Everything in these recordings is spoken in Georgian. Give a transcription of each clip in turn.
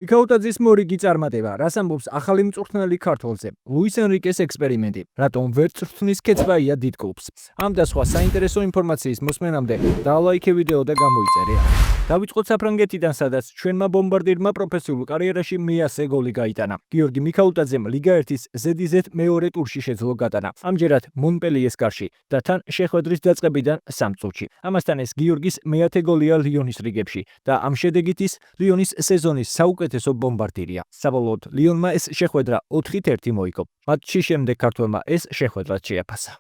მიქაუტაძის მორიგი წარმატება, რას ამბობს ახალი მწვრთნელი ქართველზე, ლუის ენრიკეს ექსპერიმენტი, რატომ ვერ წვრთნის კეცბაია დიდ კლუბს. ამ და სხვა საინტერესო ინფორმაციის მოსმენამდე დალაიქე ვიდეო და გამოიწერე. დავიწყოთ საფრანგეთიდან, სადაც ჩვენმა ბომბარდირმა პროფესიულ კარიერაში მეასე გოლი გაიტანა. გიორგი მიქაუტაძემ ლიგა 1-ის ზედიზედ მეორე ტურში შეძლო გატანა. ამჯერად მონპელიეს კარში და თან შეხვედრის დაწყებიდან 3 წუთში. ამასთან ეს გიორგის მეათე გოლია ლიონის რიგებში და ამ შედეგით ის ლიონის სეზონის საუკეთესო ბომბარდირია. საბოლოოდ ლიონმა ეს შეხვედრა 4-1 მოიგო. მატჩის შემდეგ ქართველმა ეს შეხვედრაც შეაფასა.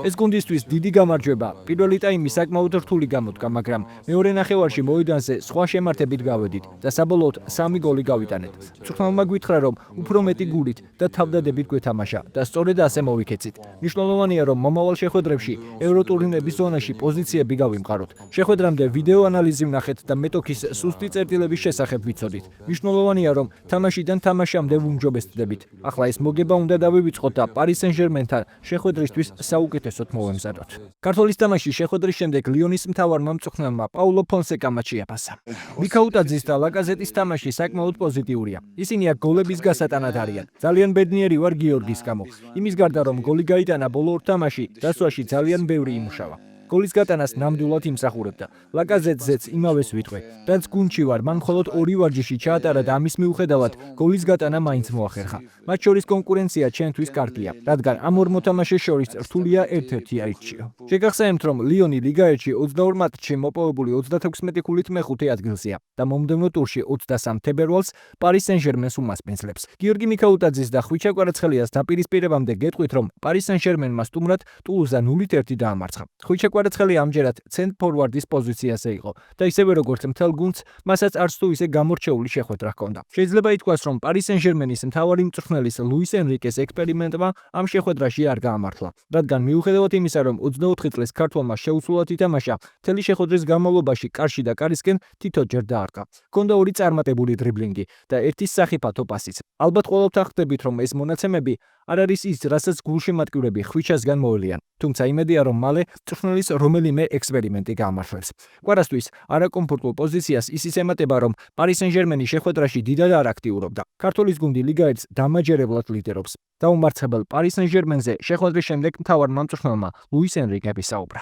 ეს გუნდისთვის დიდი გამარჯვება. პირველი ტაიმი საკმაოდ რთული გამოდგა, მაგრამ მეორე ნახევარში მოედანზე სხვა შემართებით გავედით და საბოლოოდ 3 გოლი გავიტანეთ. მწვრთნელმა გითხრა, რომ უფრო მეტი გულით და თავდადებით გვეთამაშა და სწორედ ასე მოვიქეცით. მნიშვნელოვანია, რომ მომავალ შეხვედრებში ევროტურნირების ზონაში პოზიციები გავიმყაროთ. შეხვედრამდე ვიდეო ანალიზი ვნახეთ და მეტოქის სუსტი წერტილების შესახებ ვიცოდით. მნიშვნელოვანია, რომ თამაშიდან თამაშამდე ვუმჯობესდებით. ახლა ეს მოგება უნდა დავივიწყოთ და პარის სენ-ჟერმენთან შეხვედრისთვის საუკეთესოდ მოვემზადოთ. ქართველის თამაშის შეხვედრის შემდეგ ლიონის მთავარმა მწვრთნელმა პაულო ფონსეკამ შეაფასა. მიქაუტაძის და ლაკაზეტის თამაში საკმაოდ პოზიტიურია. ისინი აქ გოლების გასატანად არიან. ძალიან ბედნიერი ვარ გიორგის გამო. იმის გარდა რომ გოლი გაიტანა ბოლო 2 თამაში, დასვაში ძალიან ბევრი იმუშავა. გოლის გატანას ნამდვილად იმსახურებდა. ლაკაზეტზეც იმავეს ვიტყვე. რაც გუნდში ვარ, მან მხოლოდ 2 ვარჯიში ჩაატარა და ამის მიუხედავად გოლის გატანა მაინც მოახერხა. მათ შორის კონკურენცია ჩვენთვის კარგია, რადგან ამ ორ მოთამაშეს შორის რთულია ერთ-ერთი აირჩიო. შეგახსენებთ, რომ ლიონი ლიგა 1-ში 22 მატჩში მოპოვებული 36 ქულით მეხუთე ადგილზეა და მომდევნო ტურში 23 თებერვალს პარის სენ-ჟერმენს უმასპინძლებს. გიორგი მიქაუტაძის და ხვიჩა კვარაცხელიას დაპირისპირებამდე გეტყვით, რომ პარის სენ-ჟერმენმა სტუმრად ტულუზა 0-1 დაამარცხა. ხვიჩა კვარაცხელი ამჯერად ცენტრ ფორვარდის პოზიციაზე იყო და ისევე როგორც მთელ გუნდს, მასაც არც თუ ისე გამორჩეული შეხვედრა ჰქონდა. შეიძლება ითქვას, რომ პარის სენ-ჟერმენის მთავარი მწვრთნელის ლუის ენრიკეს ექსპერიმენტმა ამ შეხვედრაში არ გაამართლა, რადგან მიუხედავად იმისა, რომ 24 წლის ქართველმა შეუცვლელად ითამაშა, მთელი შეხვედრის განმავლობაში კარში და კარისკენ თითოჯერ დაარტყა. ჰქონდა 2 წარმატებული დრიბლინგი და 1 სახიფათო პასიც. ალბათ ყოველთვის ხვდებით, რომ ეს მონაცემები არ არის ის, რასაც გულშემატკივრები ხვიჩასგან მოელიან. თუმცა იმედია, რომ მალე მწვრთნელის რომელიმე ექსპერიმენტი გაამართლებს. კვარასთვის არაკომფორტულ პოზიციას ისიც ემატება, რომ პარის სენ-ჟერმენის შეხვედრაში დიდად არ აქტიურობდა. ქართველის გუნდი ლიგა 1-ს დამაჯერებლად ლიდერობს. დაუმარცხებელ პარის სენ-ჟერმენზე შეხვედრის შემდეგ მთავარმა მწვრთნელმა ლუის ენრიკე ისაუბრა.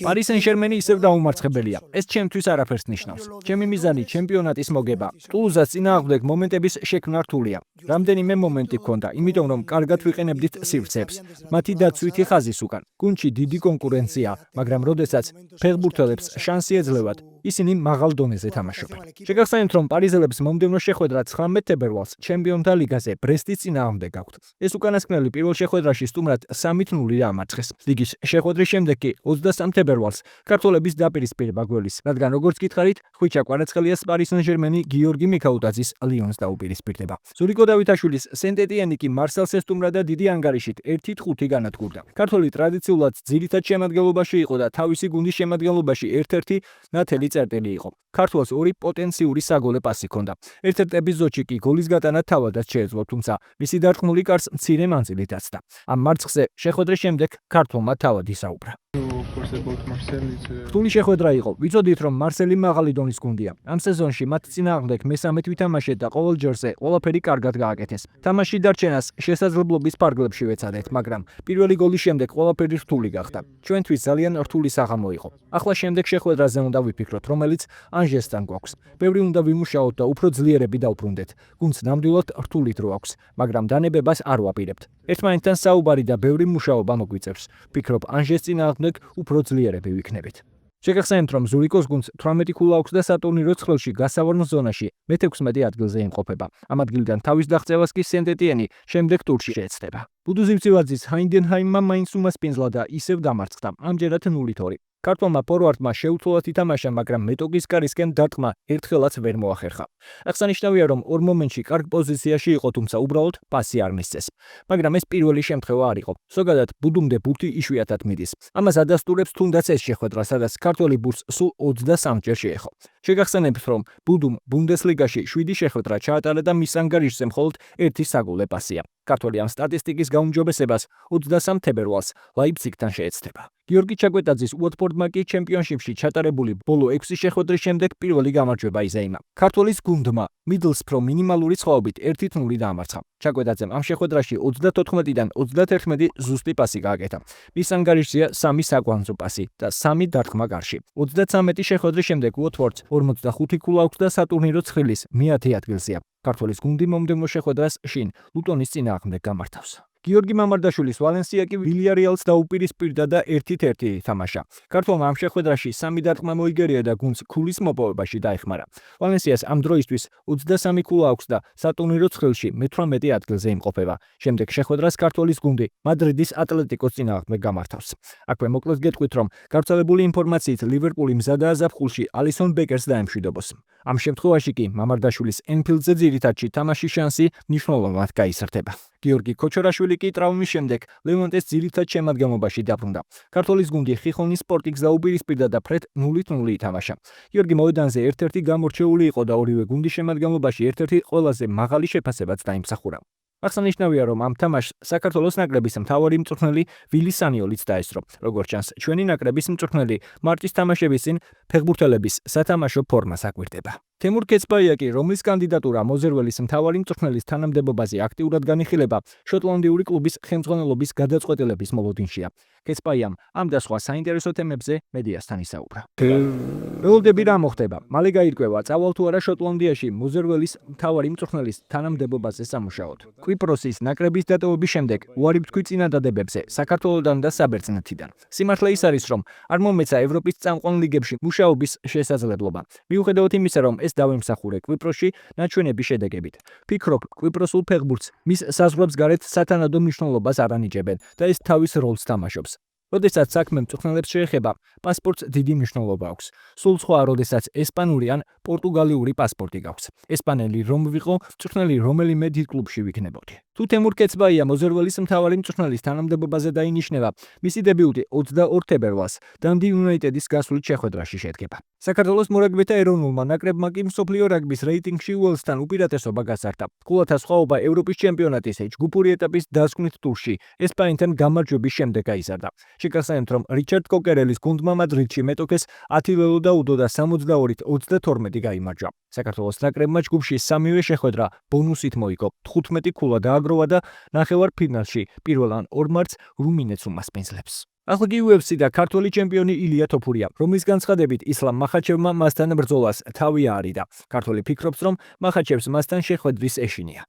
პარის სენ-ჟერმენი ისევ დაუმარცხებელია. ეს ჩემთვის არაფერს ნიშნავს. ჩემი მიზანი ჩემპიონატის მოგება. ტულუზას წინააღმდეგ მომენტების შექმნა რთულია. რამდენიმე მომენტი ჰქონდა, იმიტომ რომ კარგად ვიყენებდით სივრცეებს. მათი დაცვითი ხაზის უკან. გუნდში დიდი კონკურენცია, მაგრამ როდესაც ფეხბურთელებს შანსი ეძლევათ, ისინი მაღალ დონეზე თამაშობენ. შეგახსენებთ, რომ პარიზელებს მომდევნო შეხვედრა 19 თებერვალს ჩემპიონთა ლიგაზე ბრესტის წინააღმდეგ გაქვთ. ეს უკანასკნელი პირველ შეხვედრაში სტუმრად 3-0 დაამარცხეს. ლიგის შეხვედრის შემდეგ კი 23 თებერვალს ქართველების დაპირისპირება გველის, რადგან როგორც გითხარით, ხვიჩა კვარაცხელიას პარის სენ-ჟერმენი გიორგი მიქაუტაძის ლიონს დაუპირისპირდება. ზურიკო დავითაშვილის სენტ-ეტიენი კი მარსელს ესტუმრა და დიდი ანგარიშით 1-5 განადგურდა. ქართველი ტრადიციულად ძირითად შემადგენლობაში იყო და თავისი გუნდის შემადგენლობაში ერთ-ერთი ნათელი წერტილი იყო. ქართველს 2 პოტენციური საგოლე პასი ჰქონდა. ერთ-ერთ ეპიზოდში კი გოლის გატანა თავადაც შეეძლო, თუმცა მისი დარტყმული კარს მცირე მანძილი დაცდა. ამ მარცხზე შეხვედრის შემდეგ ქართველმა თავად ისაუბრა. რთული შეხვედრა იყო. ვიცოდით, რომ მარსელი მაღალი დონის გუნდია. ამ სეზონში მათ წინააღმდეგ მესამედ ვითამაშეთ და ყოველ ჯერზე ყველაფერი კარგად გააკეთეს. თამაში დარჩენას შესაძლებლობის ფარგლებში ვეცადეთ, მაგრამ პირველი გოლის შემდეგ ყველაფერი რთული გახდა. ჩვენთვის ძალიან რთული საღამო იყო. ახლა შემდეგ შეხვედრაზე უნდა ვიფიქროთ, რომელიც ანჟესთან გვაქვს. ბევრი უნდა ვიმუშაოთ და უფრო ძლიერები დავბრუნდეთ. გუნდს ნამდვილად რთული დრო აქვს, მაგრამ დანებებას არ ვაპირებთ. ერთმანეთთან საუბარი და ბევრი მუშაობა მოგვიწევს. ვფიქრობ, ანჟეს წინააღმდეგ უფრო ძლიერები ვიქნებით. შეგახსენებთ, რომ ზურიკოს გუნდს 18 ქულა აქვს და სატურნირო ცხრილში გასავარნო ზონაში მე-16 ადგილზე იმყოფება. ამ ადგილიდან თავის დაღწევას კი სენტ-ეტიენი შემდეგ ტურში შეეცდება. ბუდუზივცივაძის ჰაინდენჰაიმმა მაინც უმასპინძლა და ისევ დამარცხდა. ამჯერად 0-2. ქართველმა ფორვარდმა შეუცვლელად ითამაშა, მაგრამ მეტოქის კარისკენ დარტყმა ერთხელაც ვერ მოახერხა. აღსანიშნავია, რომ 2 მომენტში კარგ პოზიციაში იყო, თუმცა უბრალოდ პასი არ მისცეს. მაგრამ ეს პირველი შემთხვევა არ იყო. ზოგადად ბუდუმდე ბურთი იშვიათად მიდის. ამას ადასტურებს თუნდაც ეს შეხვედრა, სადაც ქართველი ბურთს სულ 23 ჯერ შეეხო. შეგახსენებთ, რომ ბუდუმ ბუნდესლიგაში 7 შეხვედრა ჩაატარა და მის ანგარიშზე მხოლოდ 1 საგოლე პასია. ქართველი ამ სტატისტიკის გაუმჯობესებას 23 თებერვალს ლაიფციგთან შეეცდება. გიორგი ჩაკვეტაძის უოტფორდმა კი ჩემპიონშიპში ჩატარებული ბოლო 6 შეხვედრის შემდეგ პირველი გამარჯვება იზეიმა. ქართველის გუნდმა მიდლსბრო მინიმალური სხვაობით 1-0 დაამარცხა. ჩაკვეტაძემ ამ შეხვედრაში 34-დან 31 ზუსტი პასი გააკეთა. მის ანგარიშზეა 3 საკვანძო პასი და 3 დარტყმა გარში. 33 შეხვედრის შემდეგ უოტფორდს 45 ქულა აქვს და სატურნირო ცხრილის მე-10 ადგილზეა. ქართველის გუნდი მომდევნო შეხვედრას შინ ლუტონის წინააღმდეგ გამართავს. გიორგი მამარდაშვილის ვალენსია კი ვილიარეალს დაუპირისპირდა და 1-1 ითამაშა. ქართველმა ამ შეხვედრაში 3 დარტყმა მოიგერია და გუნდს ქულის მოპოვებაში დაეხმარა. ვალენსიას ამ დროისთვის 23 ქულა აქვს და სატურნირო ცხრილში მე-18 ადგილზე იმყოფება. შემდეგ შეხვედრას ქართველის გუნდი მადრიდის ატლეტიკოს წინააღმდეგ გამართავს. აქვე მოკლედ გეტყვით, რომ გავრცელებული ინფორმაციით ლივერპული მზადაა ზაფხულში ალისონ ბეკერს დაემშვიდობოს. ამ შემთხვევაში კი მამარდაშვილის ენფილდზე ძირითადში თამაშის შანსი მნიშვნელოვნად გაიზრდება. გიორგი ქოჩორაშვილი კი ტრავმის შემდეგ ლევანტეს ძირითად შემადგენლობაში დაბრუნდა. ქართველის გუნდი ხიხონის სპორტიკს დაუპირისპირდა და ფრედ 0-0 ითამაშა. გიორგი მოედანზე ერთ-ერთი გამორჩეული იყო და ორივე გუნდის შემადგენლობაში ერთ-ერთი ყველაზე მაღალი შეფასებაც დაიმსახურა. აღსანიშნავია, რომ ამ თამაშს საქართველოს ნაკრების მთავარი მწვრთნელი ვილი სანიოლიც დაესწრო. როგორც ჩანს, ჩვენი ნაკრების მწვრთნელი მარტის თამაშების წინ ფეხბურთელების სათამაშო ფორმას აკვირდება. თემურ კეცბაია კი, რომლის კანდიდატურა მოზერველის მთავარი მწვრთნელის თანამდებობაზე აქტიურად განიხილება, შოტლანდიური კლუბის ხელმძღვანელობის გადაწყვეტილების მოლოდინშია. კეცბაიამ ამ და სხვა საინტერესო თემებზე მედიასთან ისაუბრა. ველოდები რა მოხდება? მალე გაირკვევა, წავალ თუ არა შოტლანდიაში მოზერველის მთავარი მწვრთნელის თანამდებობაზე სამუშაოდ. კვიპროსის ნაკრების დატოვების შემდეგ უარი ვთქვი წინადადებებზე საქართველოსთან და საბერძნეთიდან. სიმართლე ის არის, რომ არ მომეცა ევროპის წამყვან ლიგებში მუშაობის შესაძლებლობა. მიუხედავად იმისა, რომ ეს დავემსახურე კვიპროსში ნაჩვენების შედეგებით. ფიქრობ, კვიპროსულ ფეხბურთს მის საზღვრებს გარეთ სათანადო მნიშვნელობას არ ანიჭებენ და ეს თავის როლს თამაშობს. როდესაც საქმე მწვრთნელებს შეეხება, პასპორტს დიდი მნიშვნელობა აქვს. სულ სხვა, როდესაც ესპანური ან პორტუგალიური პასპორტი გაქვს. ესპანელი რომ ვიყო, მწვრთნელი რომელიმე დიდ კლუბში ვიქნებოდი. თუ თემურ კეცბაია მოზერველის მთავარი მწვრთნელის თანამდებობაზე დაინიშნება, მისი დებიუტი 22 თებერვალს დანდი იუნაიტედის გასვლით შეხვედრაში შედგება. საქართველოს მორაგბეთა ეროვნულმა ნაკრებმა კი მსოფლიო რაგბის რეიტინგში უელსთან უპირატესობა გასარდა. ქულათა სხვაობა ევროპის ჩემპიონატის ჯგუფური ეტაპის დასკვნით ტურში ესპანეთთან გამარჯვების შემდეგ გაიზარდა. შეგახსენებთ, რომ რიჩარდ კოკერელის გუნდმა მადრიდში მეტოქეს 10 ლელო დაუდო და 62-32 გაიმარჯვა. საქართველოს ნაკრებმა ჯგუფში სამივე შეხვედრა ბონუსით მოიგო. 15 ქულა დააგროვა და ნახევარფინალში პირველ ან 2 მარტს რუმინეთს უმასპინძლებს. ახლა კი UFC და ქართველი ჩემპიონი ილია თოფურია, რომლის განცხადებით ისლამ მახაჩევმა მასთან ბრძოლას თავი აარიდა. ქართველი ფიქრობს, რომ მახაჩევს მასთან შეხვედრის ეშინია.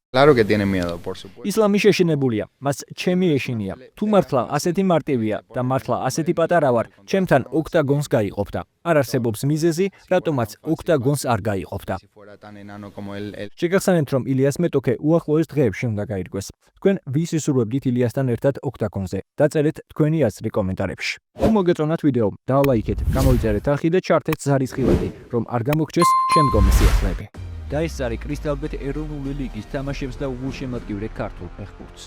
ისლამი შეშინებულია, მას ჩემი ეშინია. თუ მართლა ასეთი მარტივია და მართლა ასეთი პატარა ვარ, ჩემთან ოქტაგონს გაიყოფდა. არ არსებობს მიზეზი, რატომაც ოქტაგონს არ გაიყოფდა. შეგახსენებთ, რომ ილიას მეტოქე უახლოეს დღეებში უნდა გაირკვეს. თქვენ ვის ისურვებდით ილიასთან ერთად ოქტაგონზე? დაწერეთ თქვენი აზრი კომენტარებში. თუ მოგეწონათ ვიდეო, დალაიქეთ, გამოიწერეთ არხი და ჩართეთ ზარის ხილვადი, რომ არ გამოგრჩეს შემდგომი სიახლეები. და ეს არის კრისტალბეტ ეროვნული ლიგის თამაშებს და უგულშემატკივრე ქართულ ფეხბურთს.